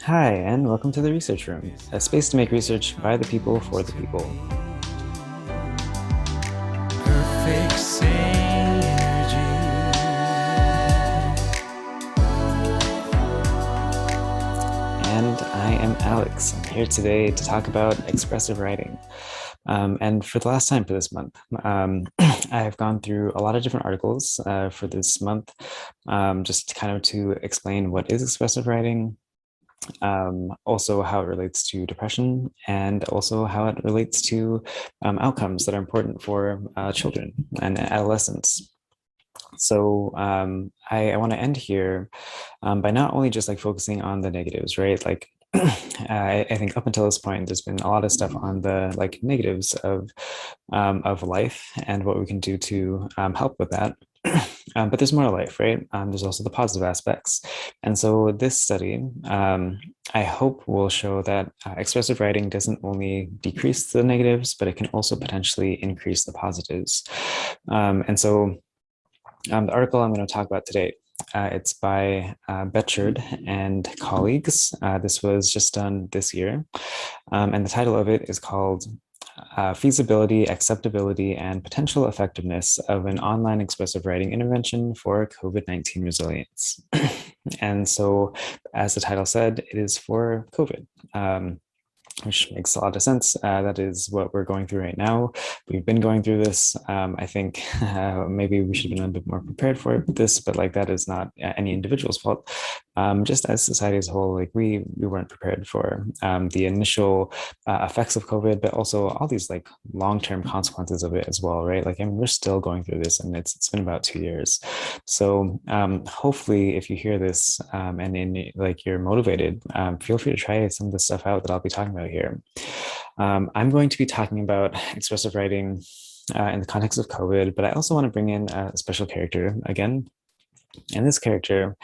Hi, and welcome to the Research Room, a space to make research by the people for the people. Perfect synergy. And I am Alex. I'm here today to talk about expressive writing. And for the last time for this month, I have gone through a lot of different articles for this month, just kind of to explain what is expressive writing, also how it relates to depression, and also how it relates to outcomes that are important for children and adolescents. So I want to end here by not only just like focusing on the negatives, right? Like I think up until this point, there's been a lot of stuff on the like negatives of life and what we can do to help with that. But there's more to life, right? There's also the positive aspects. And so this study, I hope will show that expressive writing doesn't only decrease the negatives, but it can also potentially increase the positives. And so the article I'm going to talk about today, it's by Betchard and colleagues. This was just done this year. And the title of it is called Feasibility, Acceptability, and Potential Effectiveness of an Online Expressive Writing Intervention for COVID-19 Resilience. And so, as the title said, it is for COVID. Which makes a lot of sense. That is what we're going through right now. We've been going through this. I think maybe we should have been a bit more prepared for this, but like that is not any individual's fault. Just as society as a whole, like we weren't prepared for the initial effects of COVID, but also all these like long-term consequences of it as well, right? Like I mean, we're still going through this, and it's been about 2 years. So hopefully, if you hear this and in, like you're motivated, feel free to try some of the stuff out that I'll be talking about here. I'm going to be talking about expressive writing in the context of COVID, but I also want to bring in a special character again. And this character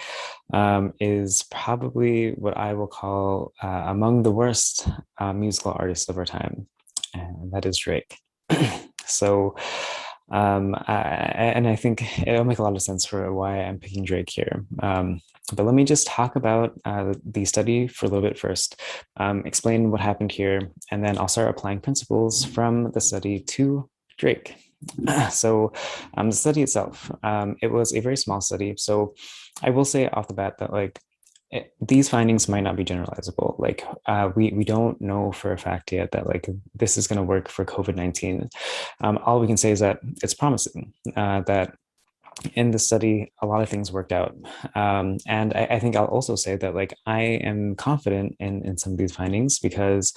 is probably what I will call among the worst musical artists of our time, and that is Drake. So, and I think it'll make a lot of sense for why I'm picking Drake here. But let me just talk about the study for a little bit first, explain what happened here, and then I'll start applying principles from the study to Drake. So the study itself, it was a very small study. So I will say off the bat that like these findings might not be generalizable. Like we don't know for a fact yet that like this is going to work for COVID-19. All we can say is that it's promising that in the study, a lot of things worked out. And I think I'll also say that like I am confident in some of these findings because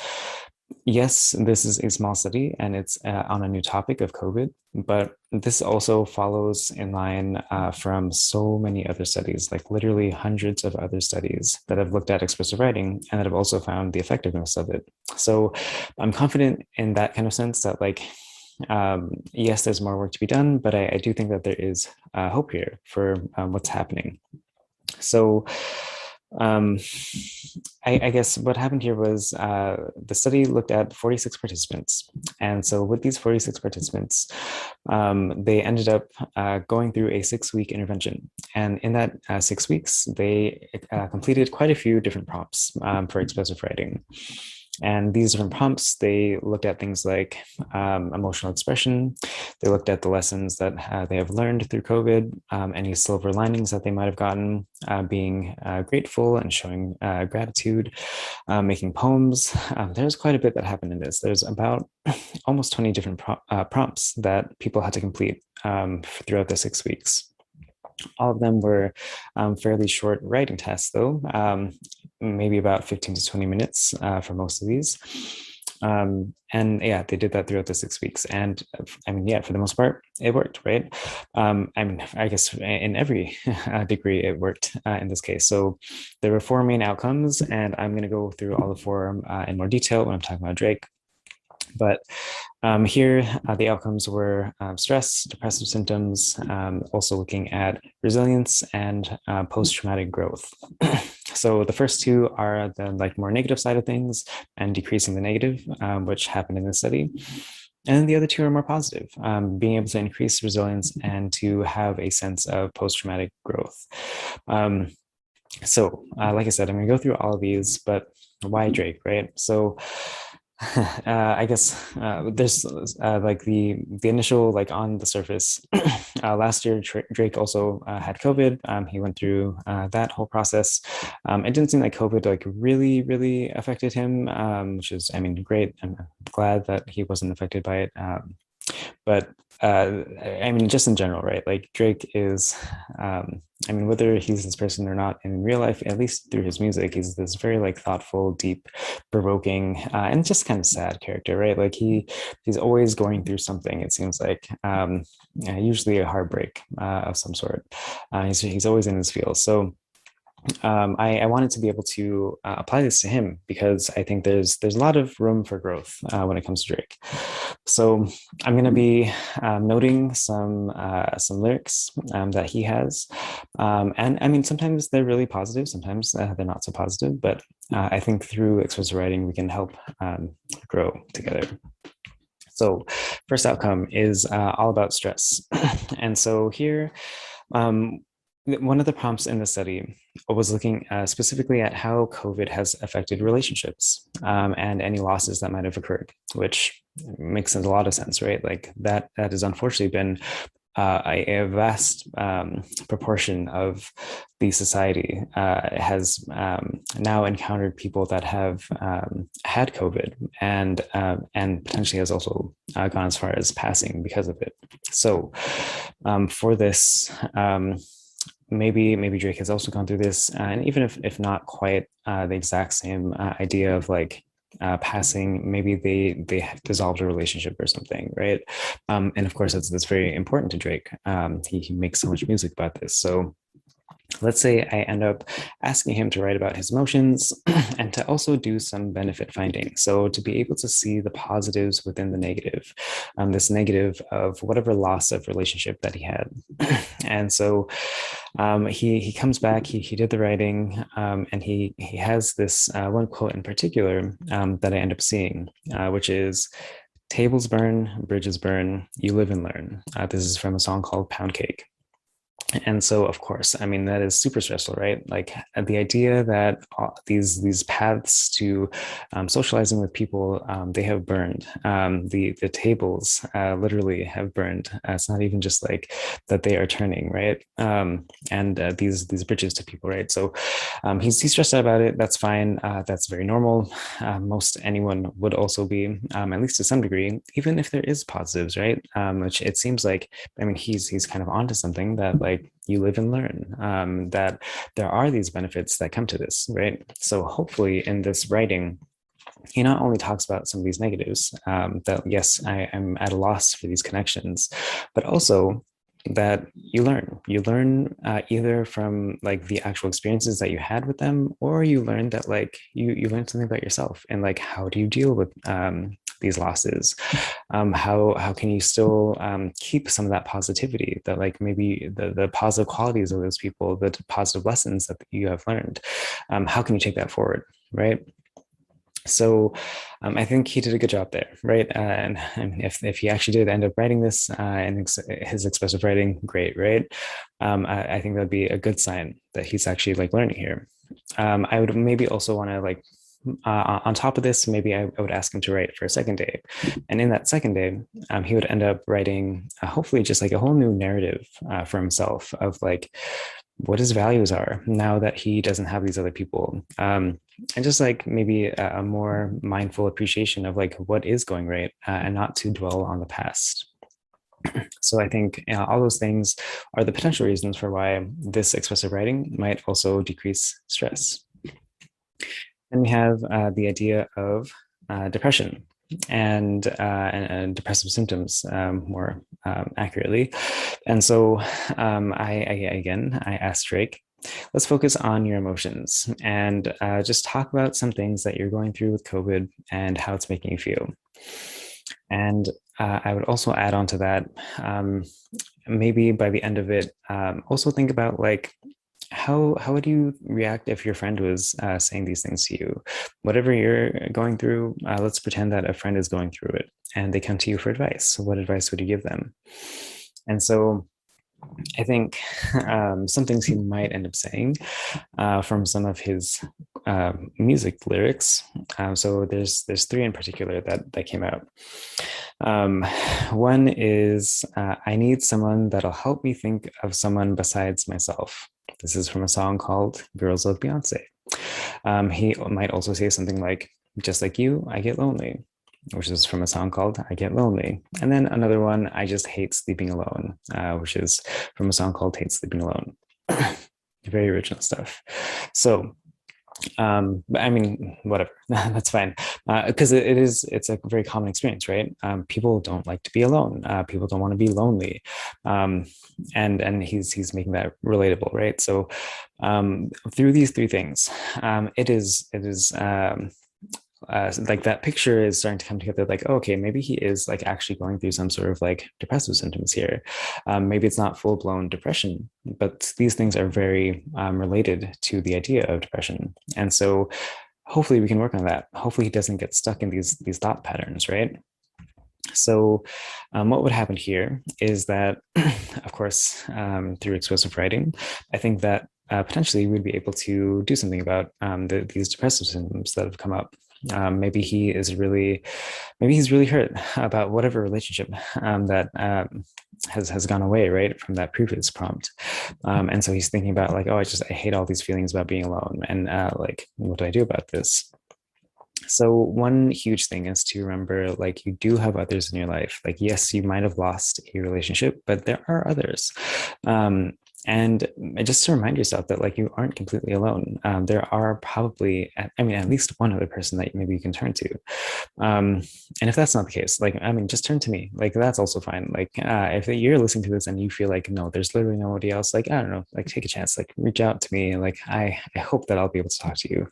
yes, this is a small study and it's on a new topic of COVID, but this also follows in line from so many other studies, like literally hundreds of other studies that have looked at expressive writing and that have also found the effectiveness of it. So I'm confident in that kind of sense that like, yes, there's more work to be done, but I do think that there is hope here for what's happening. So um, I guess what happened here was the study looked at 46 participants. And so with these 46 participants, they ended up going through a 6-week intervention. And in that 6 weeks, they completed quite a few different prompts for expressive writing. And these different prompts, they looked at things like emotional expression. They looked at the lessons that they have learned through COVID, any silver linings that they might have gotten, being grateful and showing gratitude, making poems. There's quite a bit that happened in this. There's about almost 20 different prompts that people had to complete throughout the 6 weeks. All of them were fairly short writing tests, though, maybe about 15 to 20 minutes for most of these. And yeah, they did that throughout the 6 weeks. And I mean, yeah, for the most part, it worked, right? I mean, I guess in every degree, it worked in this case. So there were 4 main outcomes, and I'm going to go through all the 4 in more detail when I'm talking about Drake. But here, the outcomes were stress, depressive symptoms, also looking at resilience and post-traumatic growth. So the first 2 are the like more negative side of things and decreasing the negative, which happened in the study. And the other 2 are more positive, being able to increase resilience and to have a sense of post-traumatic growth. Like I said, I'm gonna go through all of these, but why Drake, right? So, I guess there's like the initial like on the surface. Last year, Drake also had COVID. He went through that whole process. It didn't seem like COVID like really affected him, which is, I mean, great. I'm glad that he wasn't affected by it. But I mean, just in general, right? Like Drake is, I mean, whether he's this person or not in real life, at least through his music, he's this very like thoughtful, deep, provoking, and just kind of sad character, right? Like he's always going through something. It seems like yeah, usually a heartbreak of some sort. He's always in his feels. So I wanted to be able to apply this to him because I think there's a lot of room for growth when it comes to Drake. So I'm going to be noting some lyrics that he has, and I mean sometimes they're really positive, sometimes they're not so positive. But I think through expressive writing we can help grow together. So first outcome is all about stress, and so here. Um, one of the prompts in the study was looking specifically at how COVID has affected relationships and any losses that might have occurred, which makes a lot of sense, right? Like that has unfortunately been a vast proportion of the society has now encountered people that have had COVID and potentially has also gone as far as passing because of it. So for this, maybe Drake has also gone through this, and even if not quite the exact same idea of like passing, maybe they dissolved a relationship or something, right? And of course, that's very important to Drake. He makes so much music about this, so let's say I end up asking him to write about his emotions and to also do some benefit finding. So to be able to see the positives within the negative, this negative of whatever loss of relationship that he had. And so he comes back, he did the writing, and he has this one quote in particular that I end up seeing, which is, tables burn, bridges burn, you live and learn. This is from a song called Pound Cake. And so, of course, I mean, that is super stressful, right? Like the idea that these paths to socializing with people, they have burned. The tables literally have burned. It's not even just like that they are turning, right? And these bridges to people, right? So he's stressed out about it. That's fine. That's very normal. Most anyone would also be, at least to some degree, even if there is positives, right? Which it seems like, I mean, he's kind of onto something that like you live and learn, that there are these benefits that come to this, right? So hopefully in this writing, he not only talks about some of these negatives, that yes, I am at a loss for these connections, but also that you learn either from like the actual experiences that you had with them, or you learn that like you learn something about yourself and like how do you deal with these losses. How can you still keep some of that positivity, that like maybe the positive qualities of those people, the positive lessons that you have learned, how can you take that forward, right? So I think he did a good job there, right? And if he actually did end up writing this in his expressive writing, great, right? I think that'd be a good sign that he's actually like learning here. I would maybe also want to like on top of this, maybe I would ask him to write for a second day. And in that second day, he would end up writing hopefully just like a whole new narrative for himself of like what his values are now that he doesn't have these other people. And just like maybe a more mindful appreciation of like what is going right and not to dwell on the past. So I think all those things are the potential reasons for why this expressive writing might also decrease stress. Then we have the idea of depression and depressive symptoms more accurately. And so I asked Drake, let's focus on your emotions and just talk about some things that you're going through with COVID and how it's making you feel. And I would also add on to that, maybe by the end of it, also think about like, how would you react if your friend was saying these things to you? Whatever you're going through, let's pretend that a friend is going through it and they come to you for advice. So what advice would you give them? And so I think some things he might end up saying from some of his music lyrics. So there's three in particular that came out. Um, One is I need someone that'll help me think of someone besides myself. This is from a song called Girls Love Beyonce. He might also say something like, just like you, I get lonely, which is from a song called I Get Lonely. And then another one, I just hate sleeping alone, which is from a song called Hate Sleeping Alone. Very original stuff. So but I mean, whatever, that's fine. Because it's a very common experience, right? People don't like to be alone. People don't want to be lonely. Um, and he's making that relatable, right? So through these three things, like that picture is starting to come together, like, oh, okay, maybe he is like actually going through some sort of like depressive symptoms here. Maybe it's not full-blown depression, but these things are very related to the idea of depression. And so hopefully we can work on that. Hopefully he doesn't get stuck in these thought patterns, right? So what would happen here is that, of course, through expressive writing, I think that potentially we'd be able to do something about these depressive symptoms that have come up. Maybe he's really hurt about whatever relationship that has gone away, right, from that previous prompt. And so he's thinking about like, oh, I hate all these feelings about being alone, and like, what do I do about this? So one huge thing is to remember, like, you do have others in your life. Like, yes, you might have lost a relationship, but there are others. Um, and just to remind yourself that like you aren't completely alone. There are probably, I mean, at least one other person that maybe you can turn to. Um, and if that's not the case, like, I mean, just turn to me. Like, that's also fine. Like, if you're listening to this and you feel like, no, there's literally nobody else, like, I don't know, like, take a chance, like, reach out to me. Like, I hope that I'll be able to talk to you.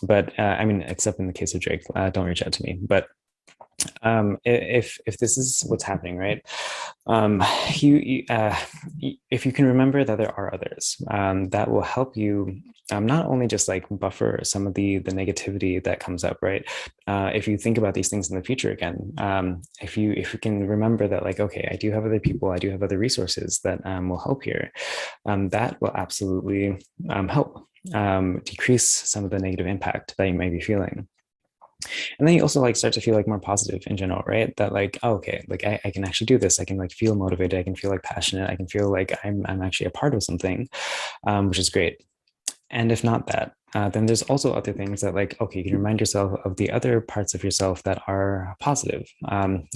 But I mean, except in the case of Drake, don't reach out to me. But if this is what's happening, right? Um, if you can remember that there are others, that will help you not only just like buffer some of the negativity that comes up, right? If you think about these things in the future again, if you can remember that, like, okay, I do have other people, I do have other resources that will help here. That will absolutely help decrease some of the negative impact that you may be feeling. And then you also like start to feel like more positive in general, right? That like, oh, okay, like I can actually do this. I can like feel motivated. I can feel like passionate. I can feel like I'm actually a part of something, which is great. And if not that, then there's also other things that like, okay, you can remind yourself of the other parts of yourself that are positive.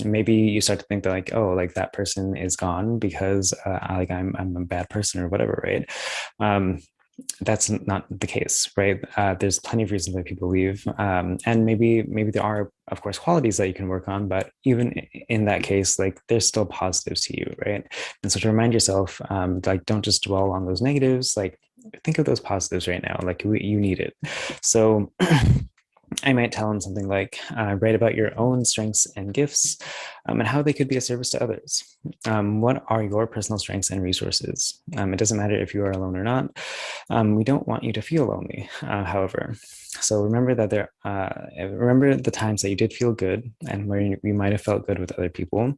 Maybe you start to think that like, oh, like that person is gone because like I'm a bad person or whatever, right? That's not the case, right? There's plenty of reasons why people leave, and maybe there are, of course, qualities that you can work on, but even in that case, like there's still positives to you, right? And so to remind yourself, like don't just dwell on those negatives, like think of those positives right now, like you need it. So I might tell him something like, write about your own strengths and gifts and how they could be a service to others. What are your personal strengths and resources? It doesn't matter if you are alone or not. We don't want you to feel lonely, however. So remember the times that you did feel good and where you might have felt good with other people.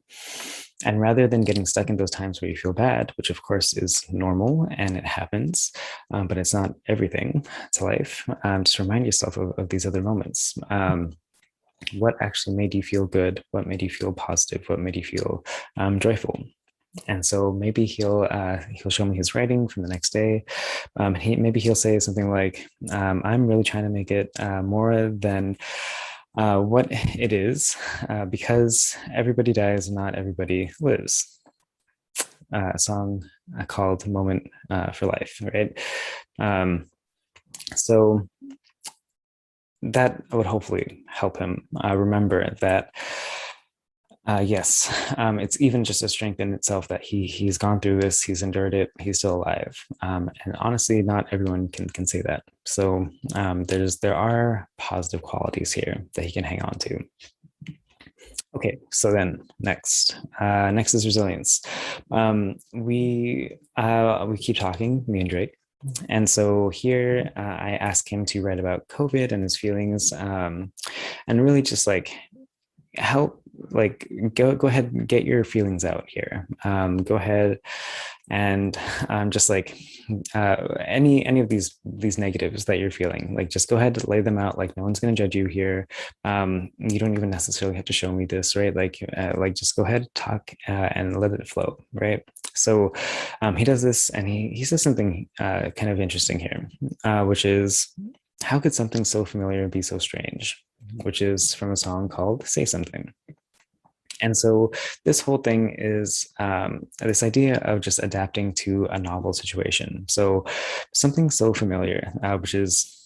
And rather than getting stuck in those times where you feel bad, which of course is normal and it happens, but it's not everything to life, just remind yourself of these other moments. What actually made you feel good? What made you feel positive? What made you feel joyful? And so maybe he'll show me his writing from the next day. Maybe he'll say something like, "I'm really trying to make it more than what it is, because everybody dies, not everybody lives." A song called "Moment for Life," right? Um, so that would hopefully help him remember that yes, it's even just a strength in itself that he's gone through this, he's endured it, he's still alive. And honestly, not everyone can say that. So there are positive qualities here that he can hang on to. Okay, so then next is resilience. We keep talking, me and Drake. And so here I ask him to write about COVID and his feelings, and really just like help like go ahead and get your feelings out here. Go ahead and just like any of these negatives that you're feeling, like just go ahead and lay them out. Like no one's going to judge you here. You don't even necessarily have to show me this, right? Like just go ahead, talk, and let it flow, right? So he does this, and he says something kind of interesting here, which is, how could something so familiar be so strange? Which is from a song called Say Something. And so this whole thing is this idea of just adapting to a novel situation. So something so familiar, which is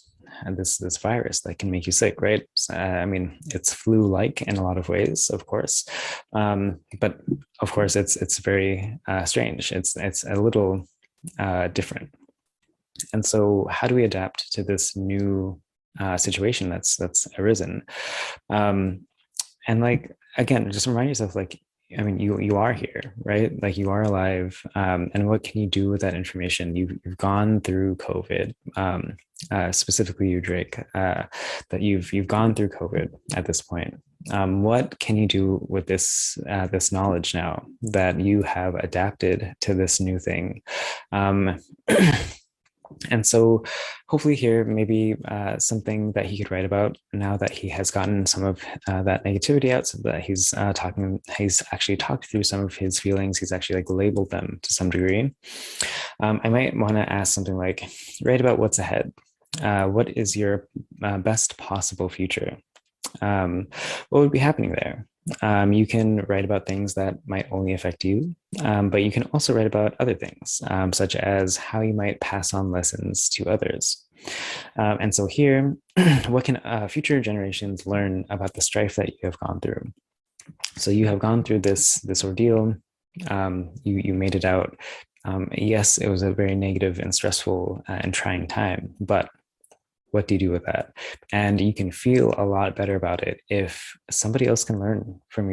this virus that can make you sick, right? I mean, it's flu-like in a lot of ways, of course, but of course, it's very strange. It's a little different. And so, how do we adapt to this new situation that's arisen? Um, and like again, just remind yourself, like, I mean, you are here, right? Like you are alive, and what can you do with that information? You've gone through COVID, specifically you, Drake, that you've gone through COVID at this point. What can you do with this knowledge now that you have adapted to this new thing? Um, And so, hopefully, here maybe something that he could write about now that he has gotten some of that negativity out, so that he's actually talked through some of his feelings. He's actually like labeled them to some degree. I might want to ask something like, write about what's ahead. What is your best possible future? What would be happening there? You can write about things that might only affect you, but you can also write about other things, such as how you might pass on lessons to others. And so here, what can future generations learn about the strife that you have gone through? So you have gone through this ordeal. You made it out. Yes, it was a very negative and stressful and trying time, but what do you do with that? And you can feel a lot better about it if somebody else can learn from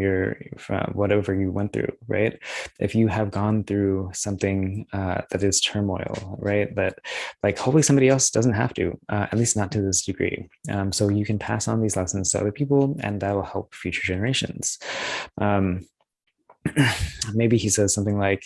whatever you went through, right? If you have gone through something that is turmoil, right? That like hopefully somebody else doesn't have to, at least not to this degree. So you can pass on these lessons to other people, and that will help future generations. Um, Maybe he says something like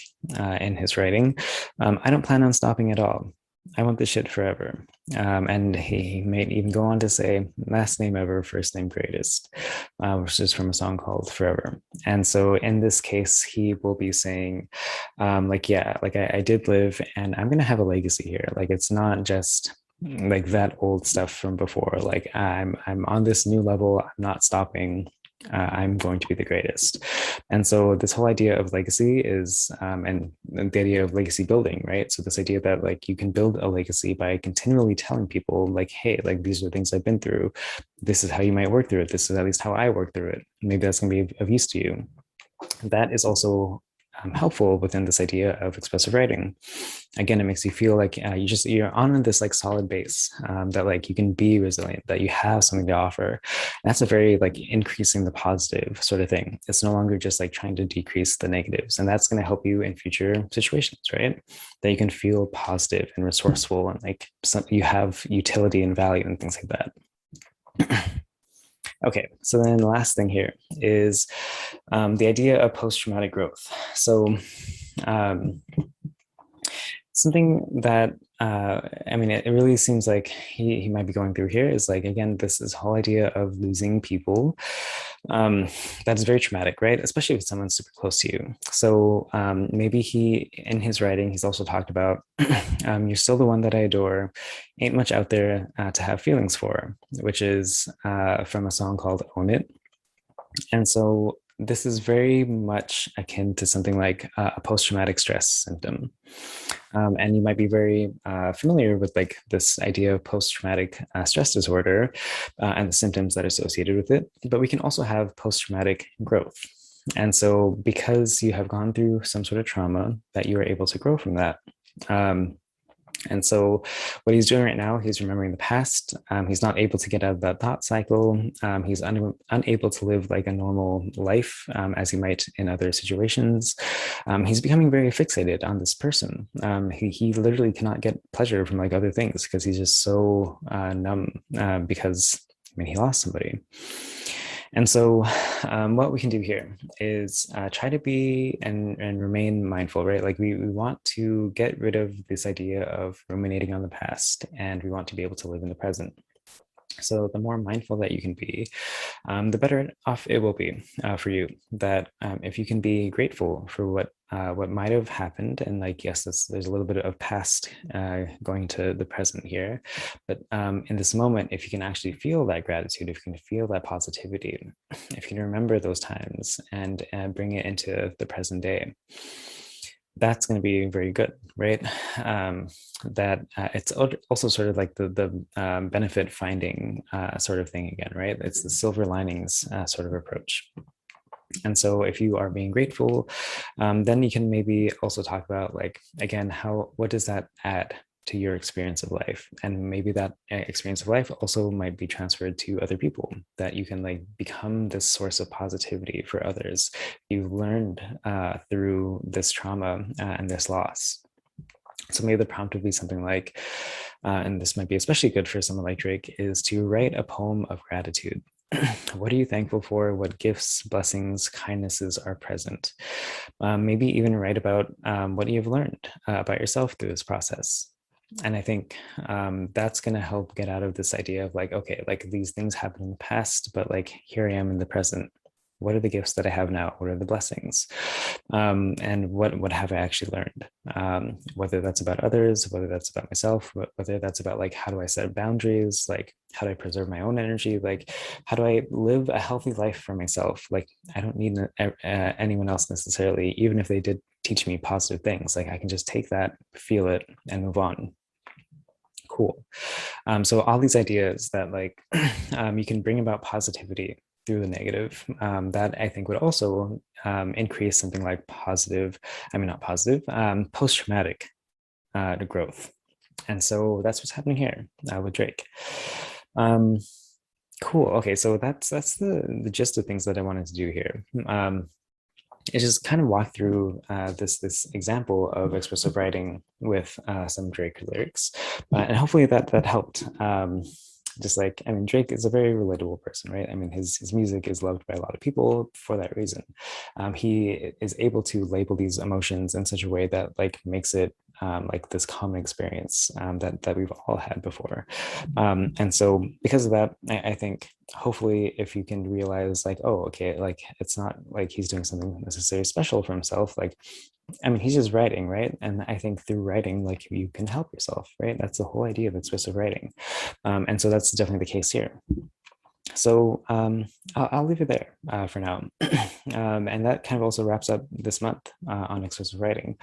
in his writing, I don't plan on stopping at all. I want this shit forever. And he may even go on to say, last name ever, first name greatest, which is from a song called Forever. And so in this case, he will be saying, like, yeah, like I did live, and I'm going to have a legacy here. Like, it's not just like that old stuff from before. Like, I'm on this new level. I'm not stopping. I'm going to be the greatest. And so this whole idea of legacy is, and the idea of legacy building, right? So this idea that like you can build a legacy by continually telling people like, hey, like these are the things I've been through. This is how you might work through it. This is at least how I work through it. Maybe that's going to be of use to you. That is also helpful within this idea of expressive writing. Again, it makes you feel like you're on this like solid base, that like you can be resilient, that you have something to offer. And that's a very like increasing the positive sort of thing. It's no longer just like trying to decrease the negatives, and that's going to help you in future situations, right? That you can feel positive and resourceful, and like you have utility and value and things like that. Okay, so then the last thing here is the idea of post-traumatic growth. So something that I mean, it really seems like he might be going through here is like, again, this whole idea of losing people. That is very traumatic, right? Especially if someone's super close to you. So maybe he, in his writing, he's also talked about, you're still the one that I adore, ain't much out there to have feelings for, which is from a song called Own It. And so this is very much akin to something like a post-traumatic stress symptom. And you might be very familiar with like this idea of post-traumatic stress disorder and the symptoms that are associated with it. But we can also have post-traumatic growth. And so because you have gone through some sort of trauma, that you are able to grow from that. And so what he's doing right now, he's remembering the past. He's not able to get out of that thought cycle. He's unable to live like a normal life as he might in other situations. He's becoming very fixated on this person. He literally cannot get pleasure from like other things because he's just so numb because, I mean, he lost somebody. And so, what we can do here is try to be and remain mindful, right? Like we want to get rid of this idea of ruminating on the past, and we want to be able to live in the present. So the more mindful that you can be, the better off it will be for you. That if you can be grateful for what might have happened, and like yes, there's a little bit of past going to the present here, but in this moment, if you can actually feel that gratitude, if you can feel that positivity, if you can remember those times and bring it into the present day, that's going to be very good, right? That it's also sort of like the benefit finding sort of thing again, right? It's the silver linings sort of approach. And so if you are being grateful, then you can maybe also talk about like, again, what does that add to your experience of life? And maybe that experience of life also might be transferred to other people, that you can like become this source of positivity for others. You've learned through this trauma and this loss. So maybe the prompt would be something like, and this might be especially good for someone like Drake, is to write a poem of gratitude. What are you thankful for? What gifts, blessings, kindnesses are present? Maybe even write about what you've learned about yourself through this process. And I think that's going to help get out of this idea of like, okay, like these things happened in the past, but like here I am in the present. What are the gifts that I have now? What are the blessings? And what have I actually learned? Whether that's about others, whether that's about myself, whether that's about like how do I set boundaries, like how do I preserve my own energy, like how do I live a healthy life for myself? Like I don't need anyone else necessarily, even if they did teach me positive things. Like I can just take that, feel it, and move on. Cool. So all these ideas that like you can bring about positivity through the negative, that I think would also increase something like not positive, post-traumatic growth. And so that's what's happening here with Drake. Cool. Okay, so that's the gist of things that I wanted to do here. Is just kind of walk through this example of expressive writing with some Drake lyrics, and hopefully that helped. Just like, I mean, Drake is a very relatable person, right? I mean, his music is loved by a lot of people for that reason. He is able to label these emotions in such a way that like makes it like this common experience that we've all had before. And so because of that, I think hopefully if you can realize like, oh, okay, like it's not like he's doing something necessarily special for himself. Like, I mean, he's just writing, right? And I think through writing, like you can help yourself, right? That's the whole idea of expressive writing. And so that's definitely the case here. So I'll leave it there for now. And that kind of also wraps up this month on expressive writing.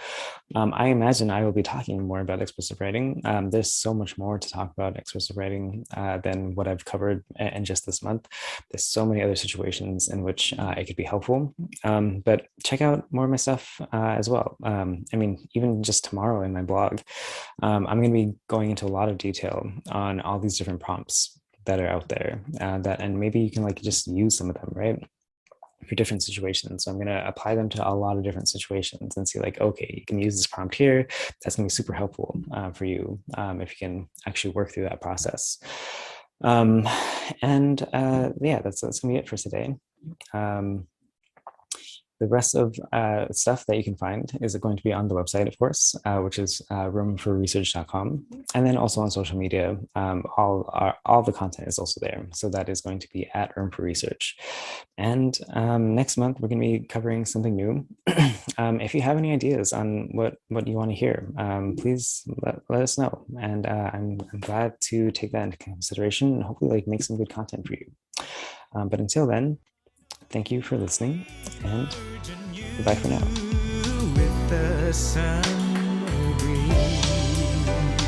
I imagine I will be talking more about expressive writing. There's so much more to talk about expressive writing than what I've covered in just this month. There's so many other situations in which it could be helpful. But check out more of my stuff as well. I mean, even just tomorrow in my blog, I'm going to be going into a lot of detail on all these different prompts that are out there and maybe you can like just use some of them, right? For different situations. So I'm going to apply them to a lot of different situations and see like, okay, you can use this prompt here. That's going to be super helpful for you if you can actually work through that process. And yeah, that's going to be it for today. The rest of stuff that you can find is going to be on the website, of course, which is roomforresearch.com. And then also on social media, all the content is also there. So that is going to be at Room for Research. And next month, we're going to be covering something new. If you have any ideas on what you want to hear, please let us know. And I'm glad to take that into consideration and hopefully like make some good content for you. But until then, thank you for listening and goodbye for now. With the sun breeze.